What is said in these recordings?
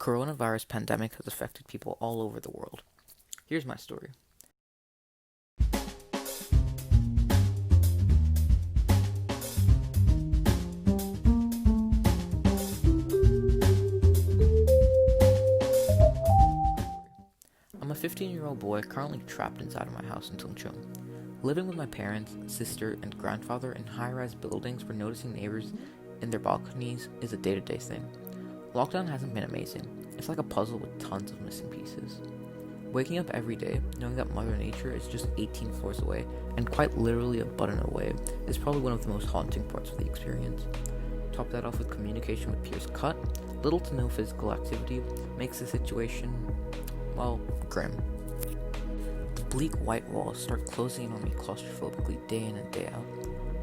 coronavirus pandemic has affected people all over the world. Here's my story. I'm a 15-year-old boy currently trapped inside of my house in Tungcheong. Living with my parents, sister, and grandfather in high-rise buildings where noticing neighbors in their balconies is a day-to-day thing. Lockdown hasn't been amazing. It's like a puzzle with tons of missing pieces. Waking up every day, knowing that Mother Nature is just 18 floors away, and quite literally a button away, is probably one of the most haunting parts of the experience. Top that off with communication with peers cut, little to no physical activity makes the situation, well, grim. The bleak white walls start closing in on me claustrophobically day in and day out.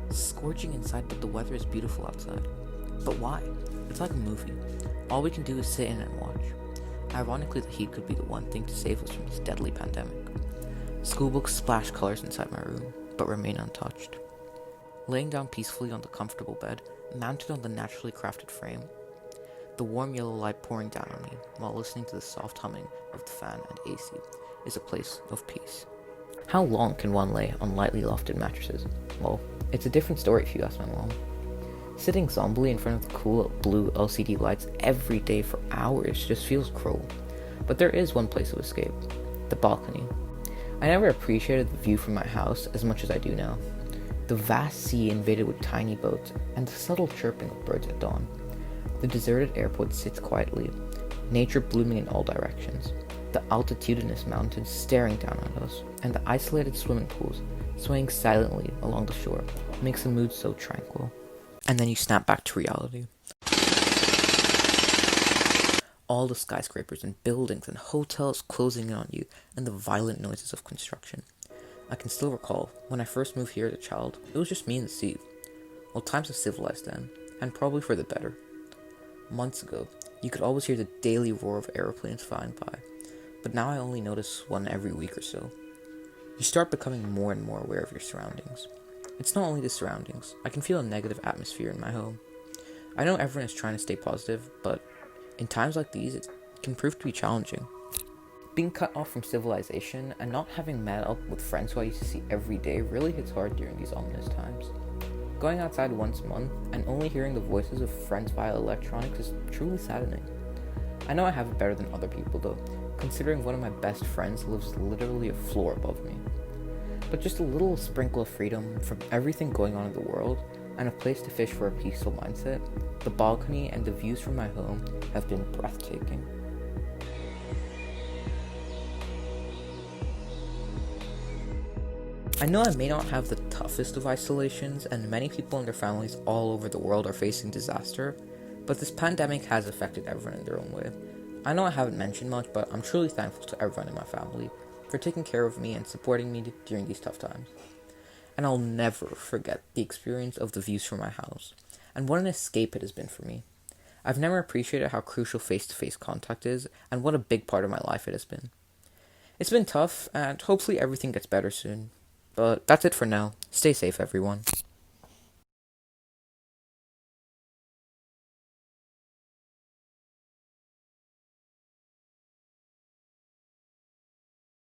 It's scorching inside, but the weather is beautiful outside. But why? It's like a movie. All we can do is sit in and watch. Ironically, the heat could be the one thing to save us from this deadly pandemic. Schoolbooks splash colors inside my room, but remain untouched. Laying down peacefully on the comfortable bed, mounted on the naturally crafted frame, the warm yellow light pouring down on me while listening to the soft humming of the fan and AC is a place of peace. How long can one lay on lightly lofted mattresses? Well, it's a different story if you ask my mom. Sitting zombily in front of the cool blue LCD lights every day for hours just feels cruel. But there is one place of escape: the balcony. I never appreciated the view from my house as much as I do now. The vast sea invaded with tiny boats and the subtle chirping of birds at dawn. The deserted airport sits quietly, nature blooming in all directions. The altitudinous mountains staring down on us, and the isolated swimming pools swaying silently along the shore makes the mood so tranquil. And then you snap back to reality. All the skyscrapers and buildings and hotels closing in on you, and the violent noises of construction. I can still recall, when I first moved here as a child, it was just me and the sea. Well, times have civilized then, and probably for the better. Months ago, you could always hear the daily roar of airplanes flying by, but now I only notice one every week or so. You start becoming more and more aware of your surroundings. It's not only the surroundings. I can feel a negative atmosphere in my home. I know everyone is trying to stay positive, but in times like these, it can prove to be challenging. Being cut off from civilization and not having met up with friends who I used to see every day really hits hard during these ominous times. Going outside once a month and only hearing the voices of friends via electronics is truly saddening. I know I have it better than other people though, considering one of my best friends lives literally a floor above me. But just a little sprinkle of freedom from everything going on in the world, and a place to fish for a peaceful mindset, the balcony and the views from my home have been breathtaking. I know I may not have the toughest of isolations, and many people and their families all over the world are facing disaster, but this pandemic has affected everyone in their own way. I know I haven't mentioned much, but I'm truly thankful to everyone in my family for taking care of me and supporting me during these tough times. And I'll never forget the experience of the views from my house, and what an escape it has been for me. I've never appreciated how crucial face-to-face contact is, and what a big part of my life it has been. It's been tough, and hopefully everything gets better soon. But that's it for now. Stay safe, everyone.